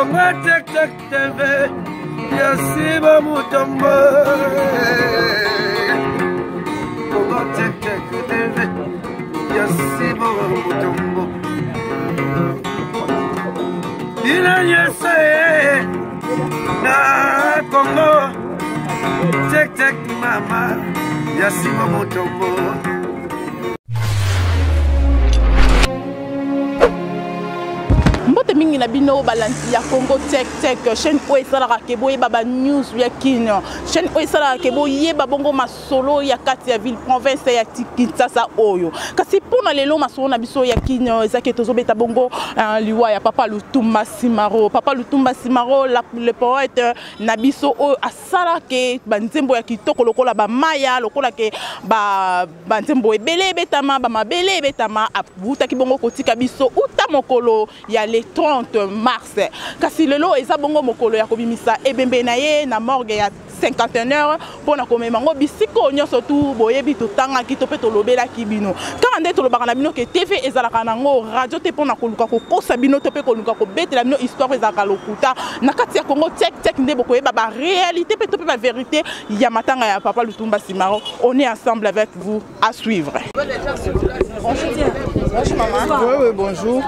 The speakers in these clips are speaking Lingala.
Congo Tek Tek TV, Yasiba Mutombo. Congo Tek Tek TV, Yasiba Mutombo. Dina Yese, na Congo Tek Tek Mama, Yasiba Mutombo. Mbote mingi na bino balansi ya Congo Tek Tek chaîne oyo esalaka ke boyeba news ya kino chaîne oyo esalaka ke boyeba bongo masolo ya kati ya ville province ya Kinshasa oyo kasi mpona lelo masolo na biso ya kino ezaki tozobeta bongo liwa ya Papa Lutumba Simaro. Papa Lutumba Simaro le poète na biso oyo asala ke banzembo ya kitoko lokola bamaya lokola ke banzembo ebele betama bamabele betama abutaki bongo kotika biso uta mokolo ya le 30 mars. Kasi lelo eza bongo mokolo ya kobimisa ebembe na ye na morgue ya 51h pona komema ngo bisiko nyonso tu boyebi totanga ki to pe tolobela ki bino kaka nde tolobaka na bino ke TV ezalaka nango radio te pona koluka kokosa bino to pe koluka kobetela bino histoire ezalaka lokuta na kati ya Congo Tek Tek nde bokoyeba ba réalité pe to pe ba vérité ya matanga ya Papa Lutumba Simaro. On est ensemble avec vous à suivre. Bonjour maman. Oui, bonjour.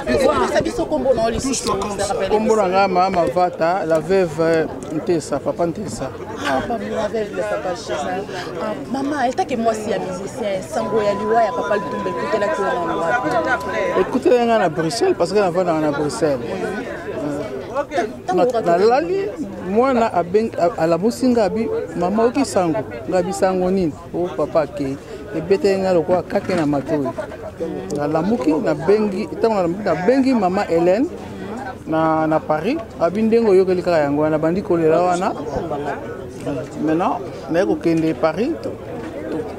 Kombo nanga mama Vata, la veuve Ntesa, papa Ntesa. La veuve de papa Ntesa. Maman, elle t'a que moi si un musicien, Sango ya liwa ya Papa Lutumba écoutez la couleur. Écoutez la à Bruxelles parce que la veuve à Bruxelles. Nalali mwana à la musinga bi mama oki sango ngabi sango nini o papa ke ebete nga lokwa kake na matoi na lamuki na bengi itango na bengi mama Hélène na Paris abindengo yokeli kaka yango na bandi kolela wana maintenant na ko kende Paris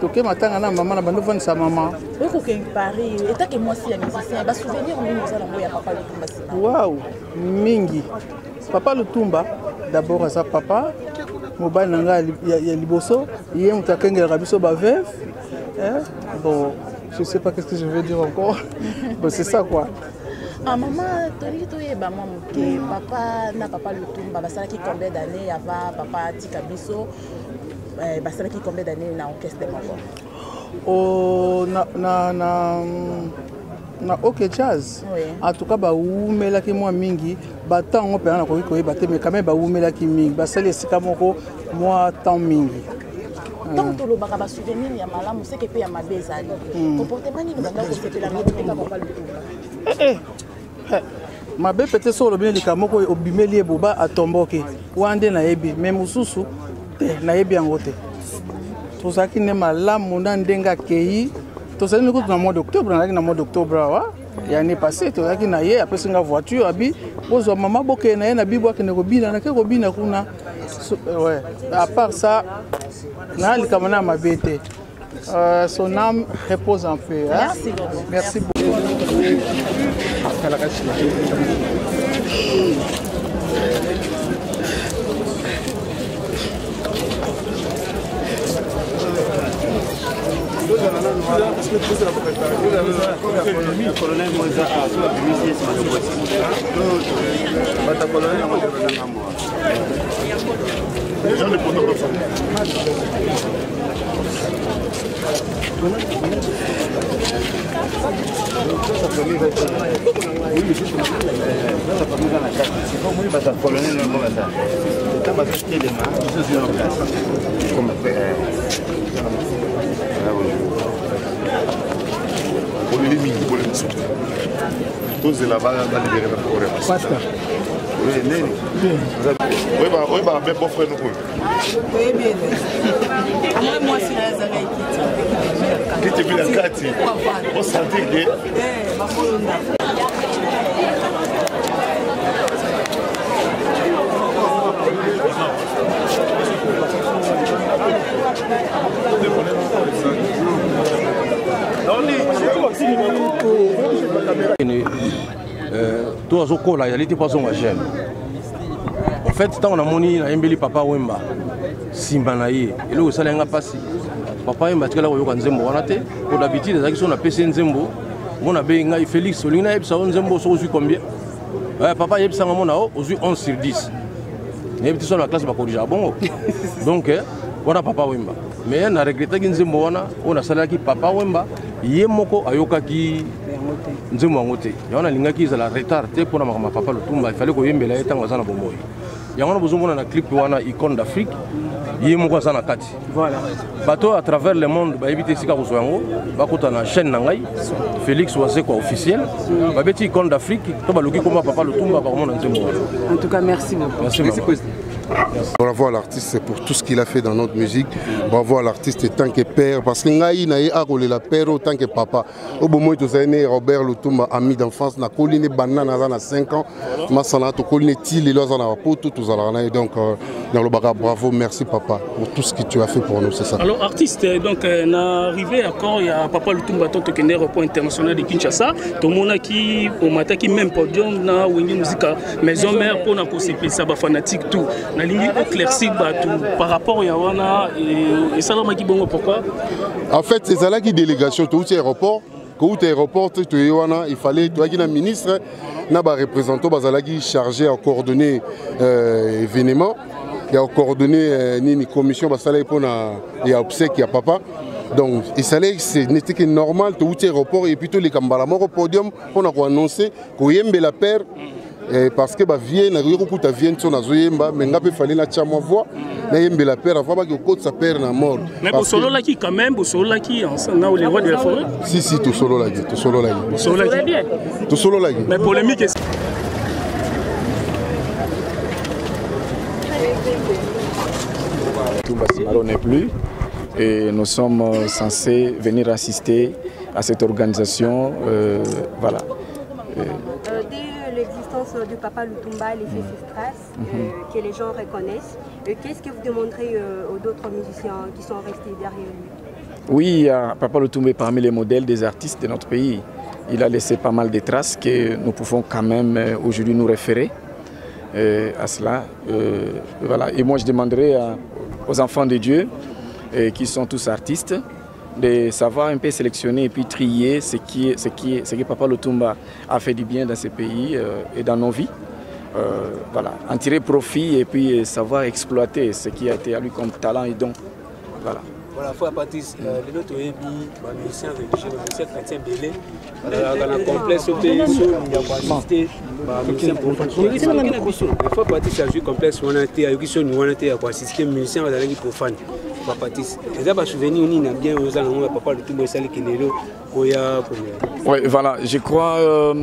toke matanga na mama na bando vandi sa mama ko kende Paris eta ke moi si ya musicien ba souvenir mingi za lango ya Papa Lutumba Simaro. Wow mingi Papa Lutumba d'abord à sa papa mobile nanga ya liboso yé mutakengela biso ba veuve. Bon, je sais pas qu'est-ce que je veux dire encore. Bon, c'est ça quoi. Ah maman, papa na Papa Lutumba basalaki combien d'années avant papa tika biso basalaki combien d'années na orchestre de Moko? Oh na OK jazz. Oui. En tout cas ba umelaki moi mingi ba tango pe na ko koyeba te mais quand même ba umelaki mingi basali sika moko moi temps mingi. Tant que le bagaba souvenir ya malamu c'est que pe ya mabezali comportement ni banda ko sepela na Papa Lutumba mabe peut-être sur le bien likamoko obimeli eboba atomboke wande na yebi même mususu te na yebi angote tozaki ne malamu na ndenga kei tozali ko na mois d'octobre na mois d'octobre wa ya ne passé tozaki na ye après singa voiture abi bozo mama boke na ye na bibo akene ko bina na ke ko bina kuna ouais à part ça na likamana mabete son âme repose en paix. Merci beaucoup. Merci beaucoup. Tout à ce coup-là, il y a pas son chaîne. En fait, tant on a moni, na embeli papa Wemba, Simbanaye, et là où ça l'a passé. Papa Wemba, tu as là où il y a un zembo, on a été. Pour d'habitude, les actions on a PC un zembo, on a bien Félix, on a un zembo, on a combien. Papa yebi sanga mona ozui 11 sur 10. Yebi tiso na classe ba corriger bongo. Donc wana papa Wemba. Mais na regrette ki nzembo wana ona salaki papa Wemba ye moko ayokaki nzembo ngote. Yana lingaki za la retard te pona ma papa Lutumba, il fallait ko yembela etanga za na bomoyi. Yango bozomona na clip wana icône d'Afrique. Yemoko za na kati. Voilà. Bato à travers le monde ba éviter sika ko yango ba kota na chaîne na ngai Félix Wazeko officiel. Ba beti icône d'Afrique to ba loki koma papa Lutumba ba komona nzembo. En tout cas merci beaucoup. Merci président. Bravo à l'artiste pour tout ce qu'il a fait dans notre musique. Bravo à l'artiste tant que père. Parce que Ngaï n'a pas collé la père autant que papa. Au bout de tout né Robert Lutumba, ami d'enfance, n'a collé banane à 5 ans. Massana, tu collé til, il a un rapport, tout ça. Donc, dans le bagarre, bravo, merci papa pour tout ce que tu as fait pour nous. C'est ça. Alors, artiste, donc, on est arrivé à quand il y a papa Lutumba, tant que l'aéroport international de Kinshasa. Tout le monde qui, au matin, qui même podium, na ou une musique maison mère pour nous conseiller ça, fanatique tout. Na ligne éclaircie par rapport à Yawana et ça là qui bon pourquoi en fait c'est ça là qui délégation tout aéroport quand aéroport tu Yawana il fallait toi qui na ministre na ba représentant bazalaki chargé à coordonner événement et à coordonner ni commission basala pour na et obsèque ya papa. Donc il fallait que n'était que normal tout aéroport et plutôt les cambala au podium pour annoncer que yembe la père. Parce que bah vient na yoko ta vient son azoyemba mais ngape fallait la chama voix na yembe la père avant que côte sa père na mort mais pour solo là qui quand même pour solo là qui ensemble là les rois de la forêt si tout solo là tout solo là tout solo là mais polémique Lutumba Simaro n'est plus et nous sommes censés venir assister à cette organisation voilà. L'existence du papa Lutumba, l'effet stress que les gens reconnaissent. Qu'est-ce que vous demanderez aux autres musiciens qui sont restés derrière lui? Oui, papa Lutumba est parmi les modèles des artistes de notre pays. Il a laissé pas mal de traces que nous pouvons quand même aujourd'hui nous référer à cela. Voilà. Et moi je demanderai aux enfants de Dieu qui sont tous artistes de savoir un peu sélectionner et puis trier ce que Papa Lutumba a fait du bien dans ce pays et dans nos vies. Voilà, en tirer profit et puis savoir exploiter ce qui a été à lui comme talent et don. Voilà. Voilà, faut Patrice, les autres musiciens religieux, les musiciens chrétiens belés, dans la complexe au pays, il y a assister, il faut Patrice a joué complexe, on a été à Yukison, on a été à assister, musiciens dans la profane. Oui, voilà, je crois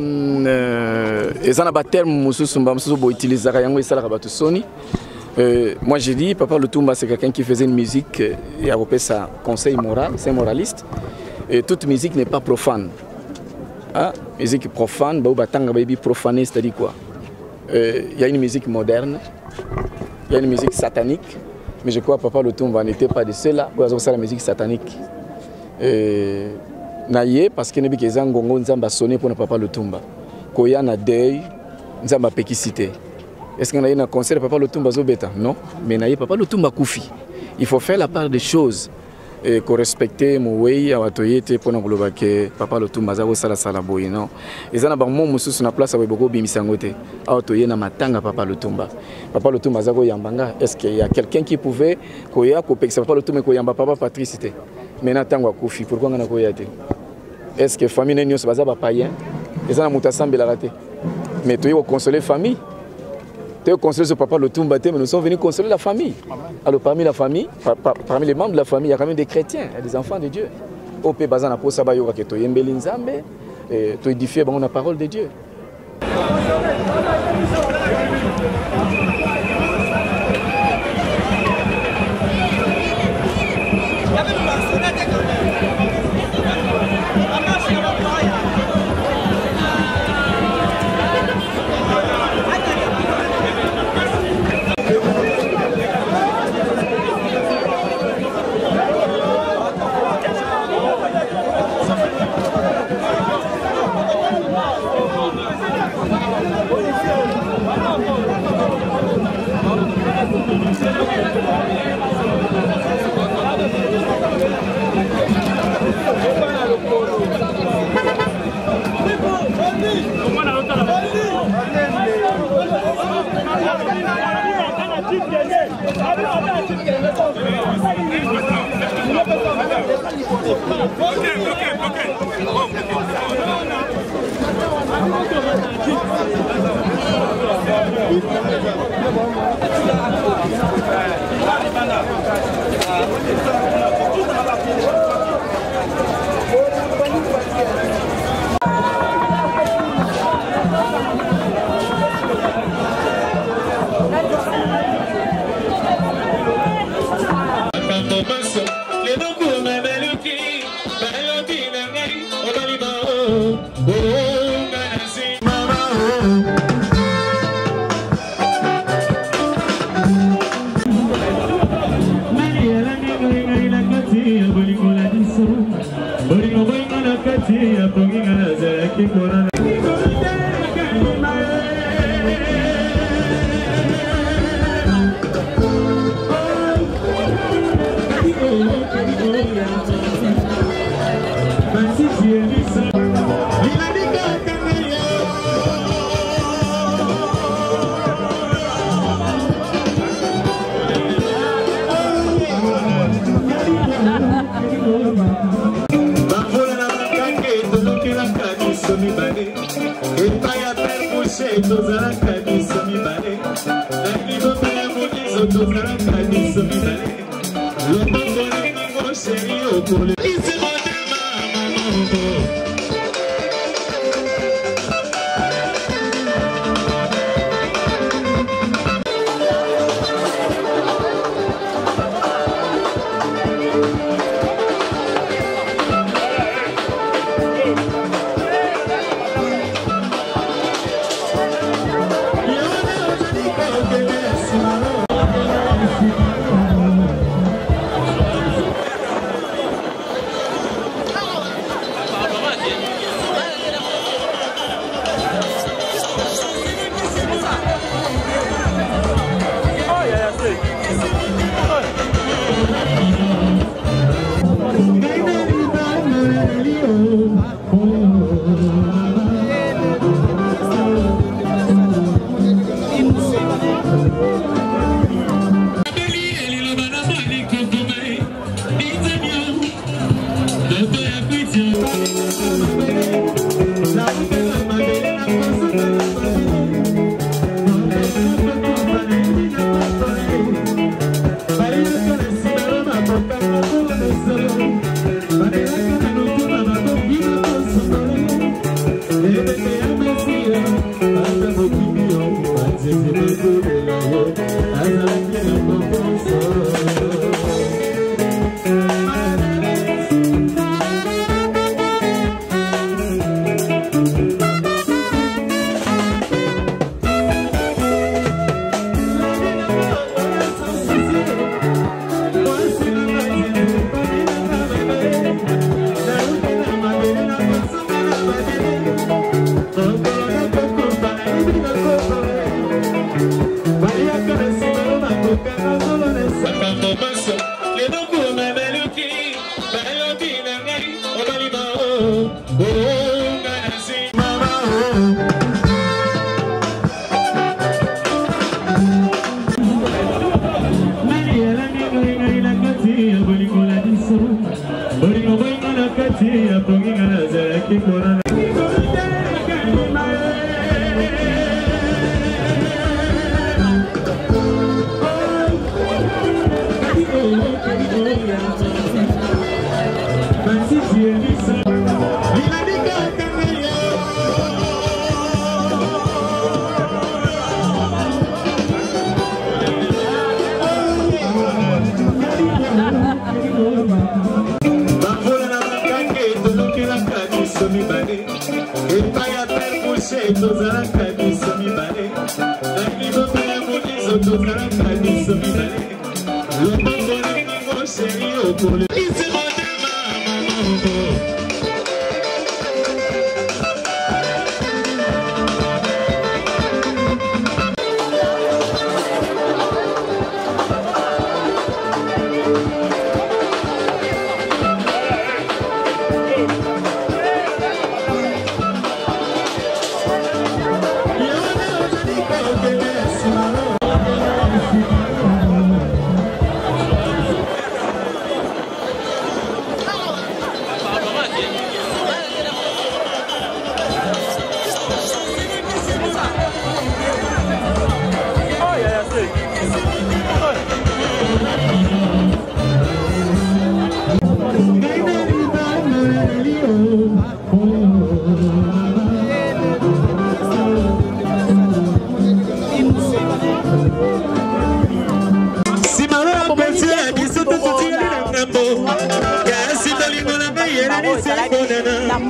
moi j'ai dit, Papa Lutumba c'est quelqu'un qui faisait une musique et a repéré sa conseil moral, c'est un moraliste. Et toute musique n'est pas profane. Hein? Musique profane, profané, c'est-à-dire quoi? Il y a une musique moderne, il y a une musique satanique. Mais je crois que Papa Lutumba n'était pas de ceux-là pour avoir la musique satanique. Naïe parce que nous avons sonné pour Papa Lutumba. Quand il y a un deuil, nous avons péquicité. Est-ce qu'on a eu un concert de Papa Lutumba Zobeta? Non. Mais naïe Papa Lutumba Koufi. Il faut faire la part des choses. Et qu'on respecte Moué, Awatoyete, pour nous que Papa Lutumba Zabo Sala Salaboy. Non. Et ça n'a pas mon moussou sur la place avec beaucoup Bimisangote. Awatoye na matanga Papa Lutumba. Papa Lutumba Zabo Yambanga. Est-ce qu'il y a quelqu'un qui pouvait koya kopek Papa Lutumba koyamba Papa Patricité? Maintenant tango Koufi. Pourquoi on a koyate? Est-ce que famille n'est pas bazaba païen? Et ça n'a moutasambe la raté. Mais tu es consoler famille. Tu es consoler ce Papa Lutumba, mais nous sommes venus consoler la famille. Alors parmi la famille, parmi les membres de la famille, il y a quand même des chrétiens, des enfants de Dieu. Au pays bazana po sabayo que tu yembeli nzambe, tu édifies la parole de Dieu.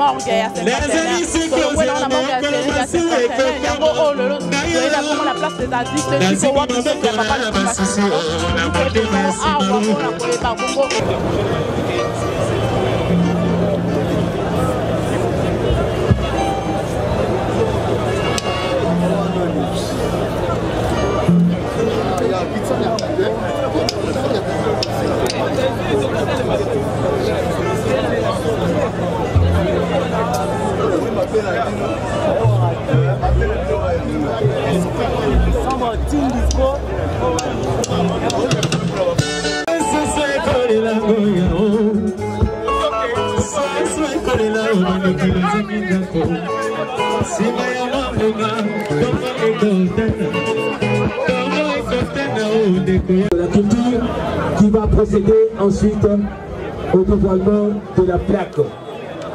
morgue ya cinquantenaire tolokwela na morgue ya cinquantenaire yango oyo lelo toyela vraiment la place des artistes tikowa biso ya papa Lutumba awa mpona koyeba bongo La culture qui va procéder ensuite au dévoilement de la plaque.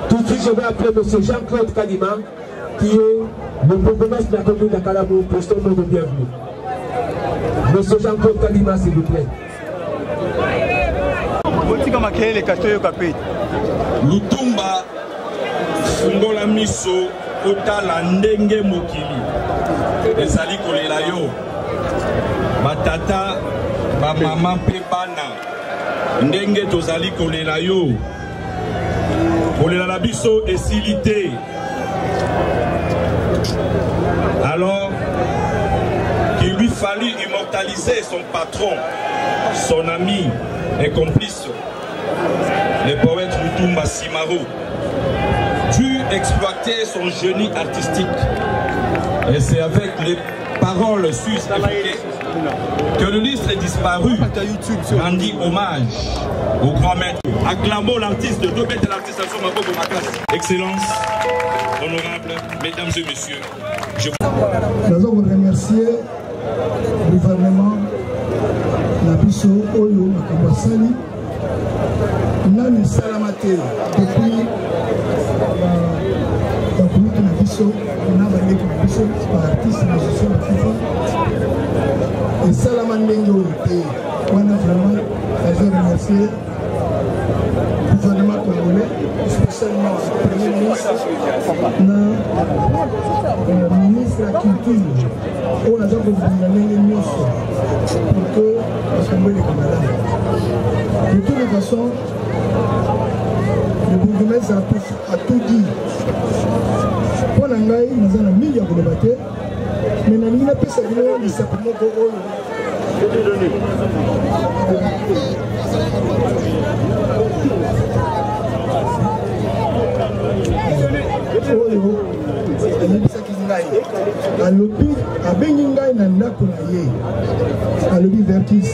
Tout de suite, je vais appeler M. Jean-Claude Kalima, qui est le bourgmestre de la commune d'Akalamou, pour son nom de bienvenue. M. Jean-Claude Kalima, s'il vous plaît. Lutumba fungola miso kotala ndenge mokili ezali kolela yo batata bamama mpe bana ndenge tozali kolela yo kolela na biso esili te. Alors qu'il lui fallut immortaliser son patron, son ami et complice, le poète Lutumba Simaro, dut exploiter son génie artistique. Et c'est avec les paroles sus-évoquées que le ministre est disparu rendit hommage au grand maître. Acclamons l'artiste de Dobet et l'artiste Asomabo Gomakas. Excellence, honorable, mesdames et messieurs, je vous remercier le gouvernement, la biso Oyo Makabasali, Nani Salamate, depuis la communauté de biso, on a valé que biso par artiste, la gestion de FIFA. Et Salaman Lengo, on a vraiment remercié le gouvernement congolais, spécialement le Premier ministre, le ministre de la Culture, on a déjà gouverné pour que le Congolais les Canada. De toute façon, le bourgmestre a tout dit. Pour l'angaï, nous avons mis à vous débattre, mais nous n'avons pas fait ça, simplement pour eux. alobi abengi ngai na ndako na ye alobi Vertis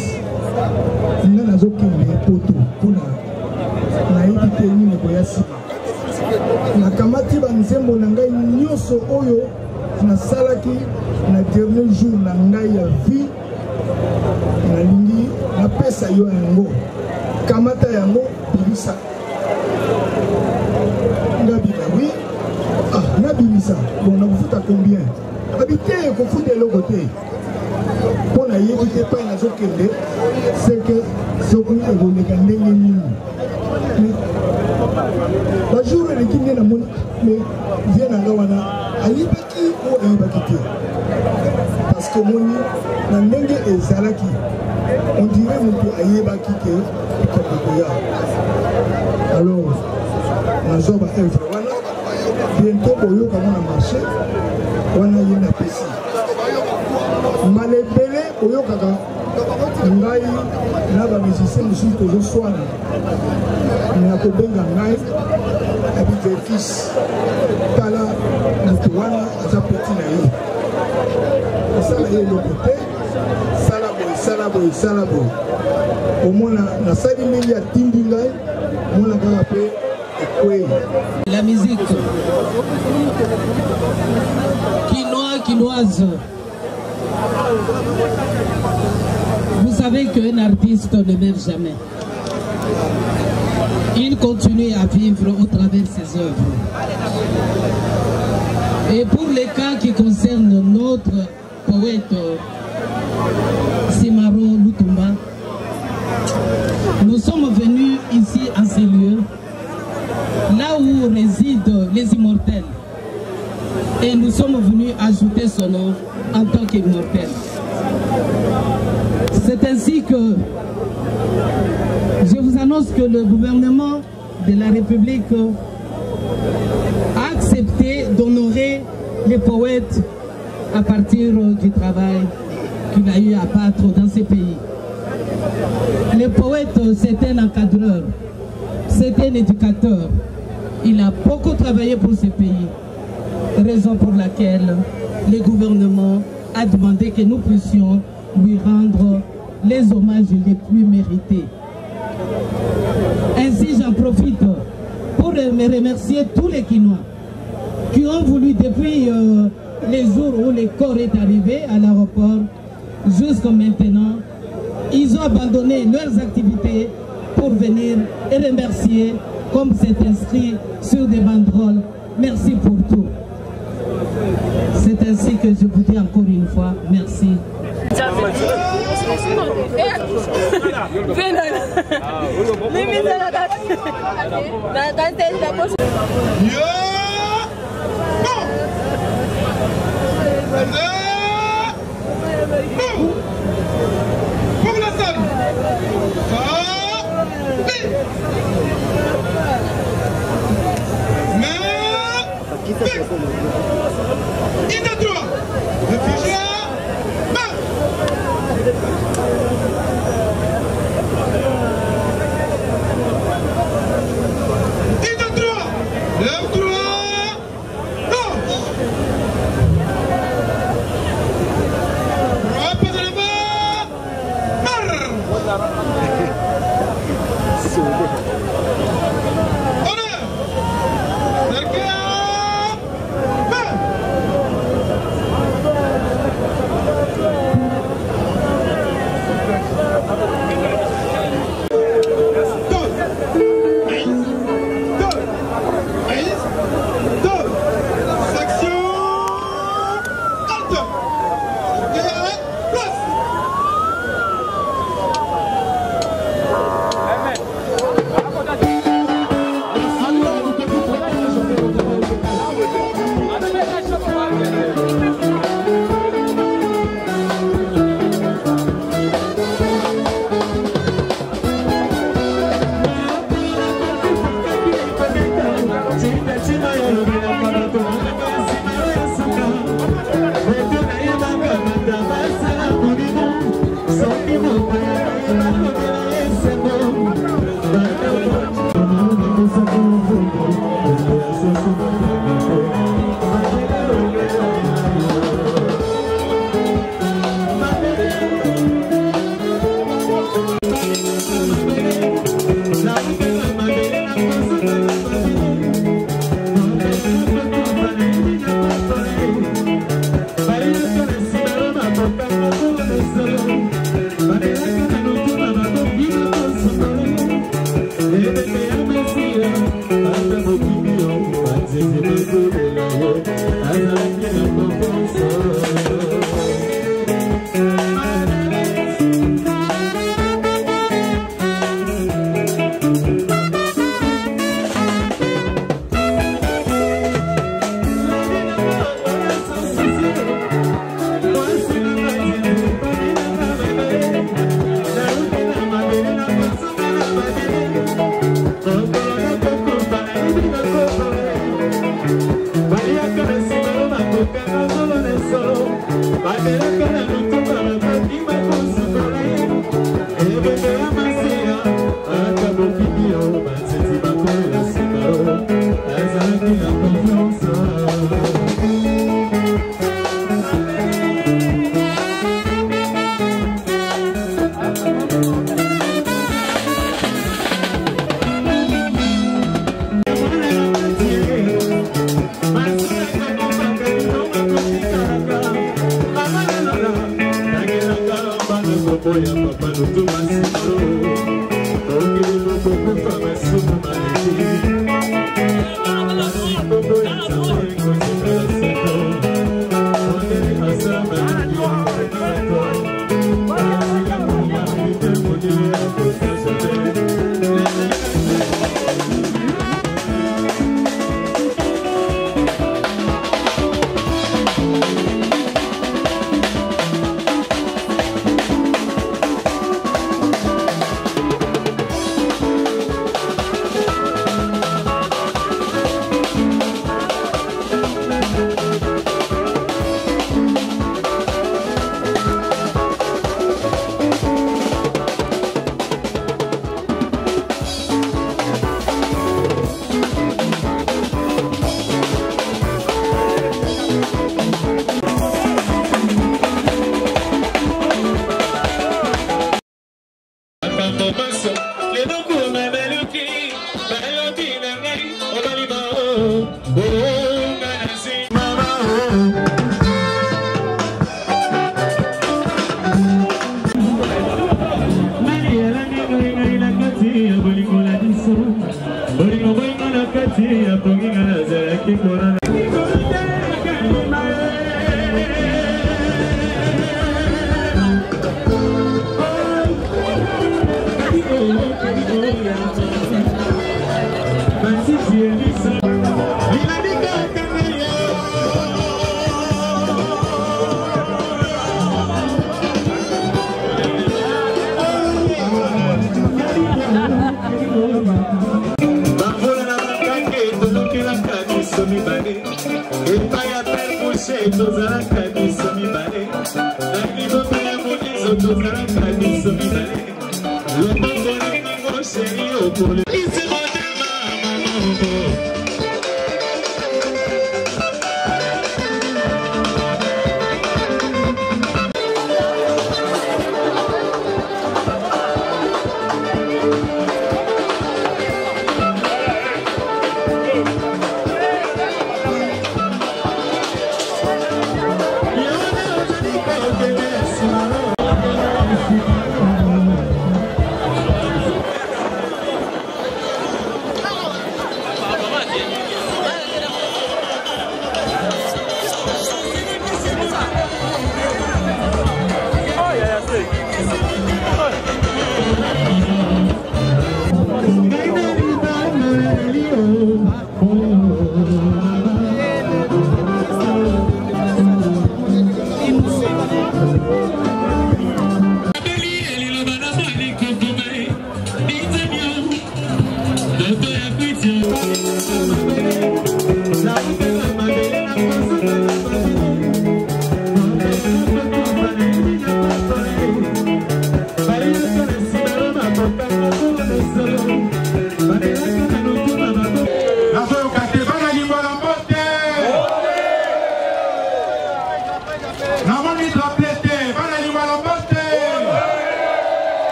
nga nazokende poto mpona nayebi te nini koya nsima nakamati banzembo na ngai nyonso oyo nasalaki na dernier jour na ngai ya vie nalingi napesa yo yango kamata yango bibisa ngabika wi nabimisa bon nakofuta combien habité kofuta eloko te mpo nayebi te epai nazokende c'est que soki ekoleka ndenge nini bajour eleki nde namoni mais vie na nga wana ayebaki o ayebaki te parce que moni na ndenge ezalaki on dirait moto ayebaki ke ekokoya alors nazwa baevre wana bientôt boyoka mona marché wana ye na pesi malebele oyokaka ngai na bamusicien mosusu tozoswana me akobenga ngai abi Vertis tala moto wana aza peti na ye osala ye eloko te sala boye omona nasali mingi atindi ngai omona kaka mpe ekwei. La musique quinoise. Vous savez qu'un artiste ne meurt jamais. Il continue à vivre au travers ses œuvres. Et pour les cas qui concernent notre poète Simaro Lutumba, nous sommes venus ici à ces lieux, là où réside les immortels. Et nous sommes venus ajouter son nom en tant qu'immortel. C'est ainsi que je vous annonce que le gouvernement de la République a accepté d'honorer les poètes à partir du travail qu'il a eu à battre dans ces pays. Le poète, c'est un encadreur, c'est un éducateur. Il a beaucoup travaillé pour ces pays, raison pour laquelle le gouvernement a demandé que nous puissions lui rendre les hommages les plus mérités. Ainsi, j'en profite pour me remercier tous les Kinois qui ont voulu, depuis les jours où le corps est arrivé à l'aéroport, jusqu'à maintenant, ils ont abandonné leurs activités pour venir et remercier, comme c'est inscrit sur des banderoles. Merci pour tout. C'est ainsi que je vous dis encore une fois, merci. Pour la salle. Mama,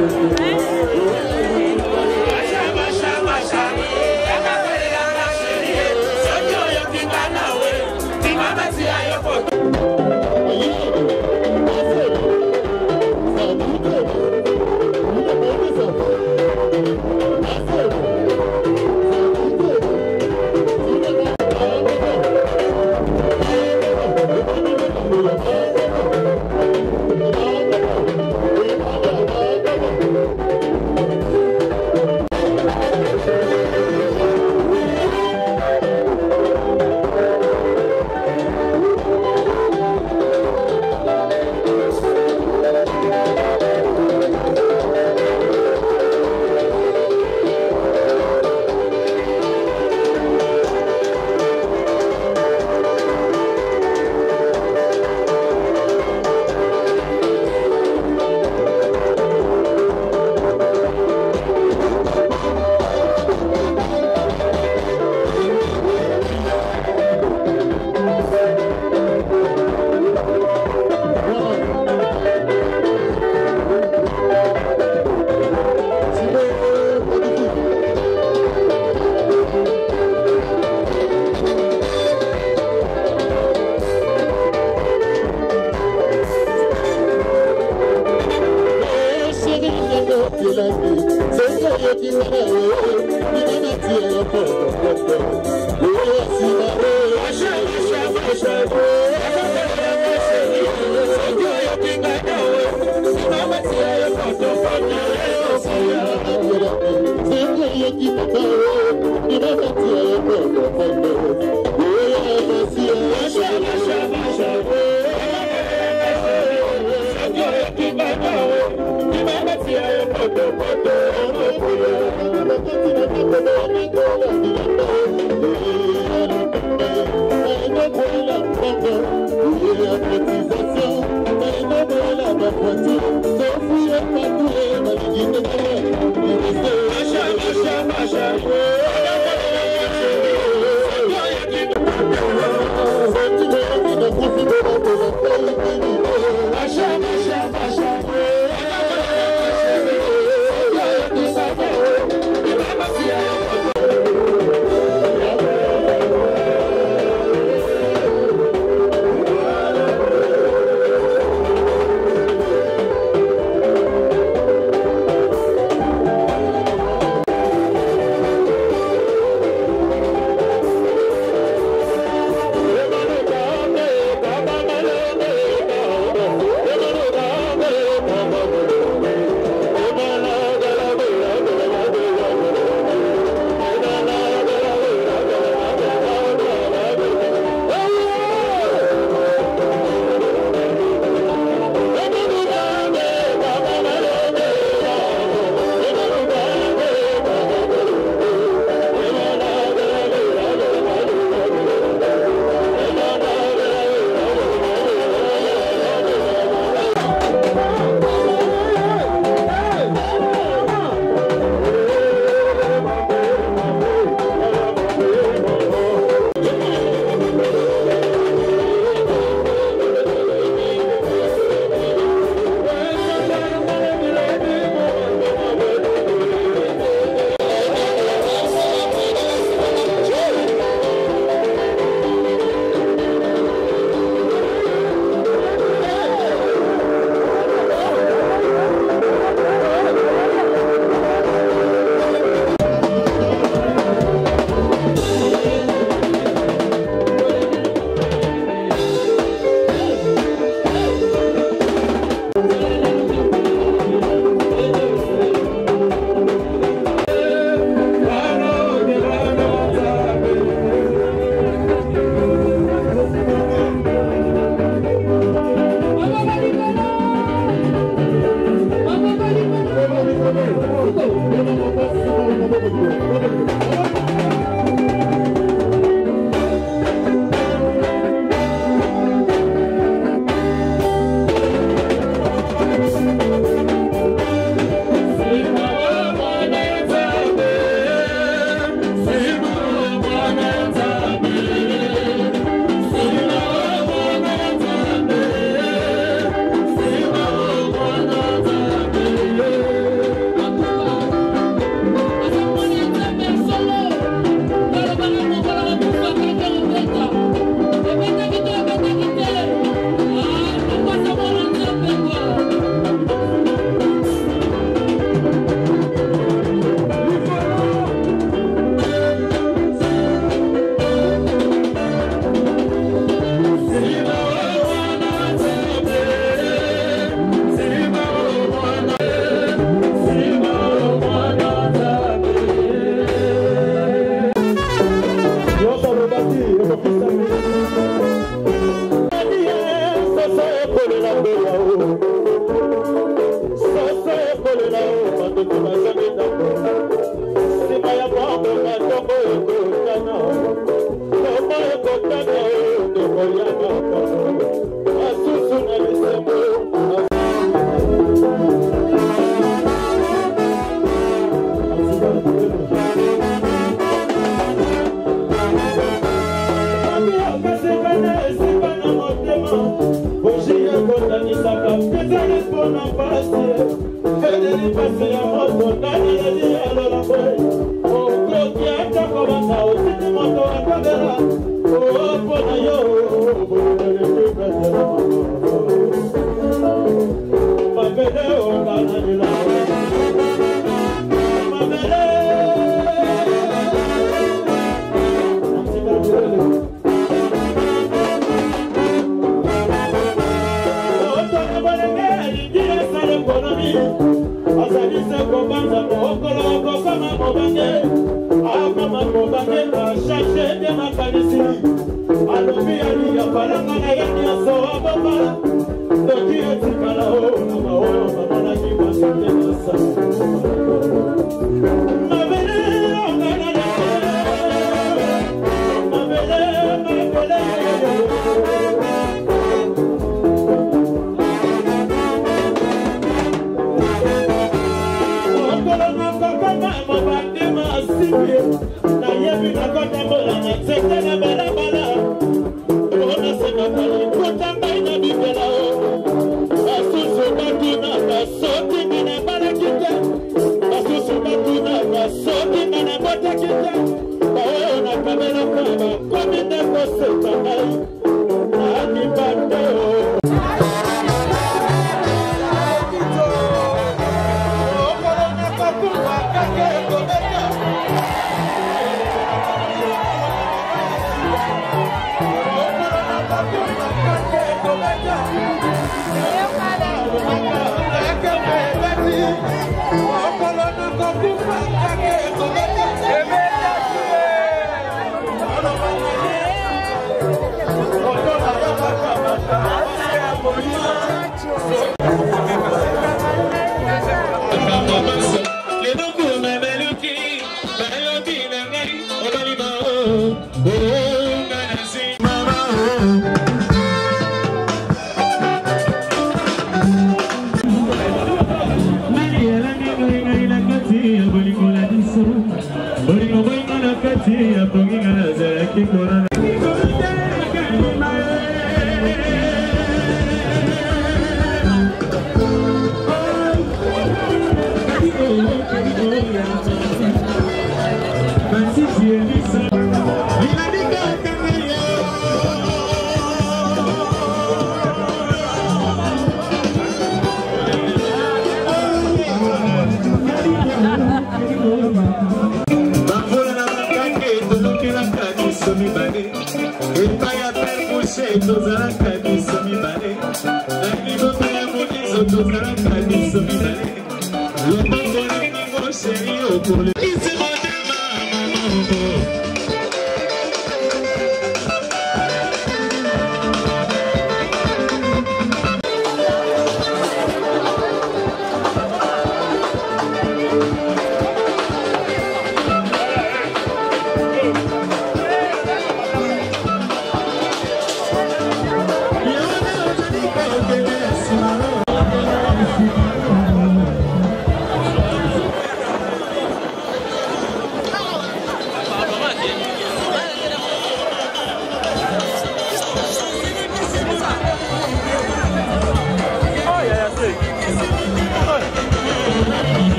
Thank you.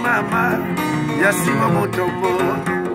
Mama, Yasima Mutombo.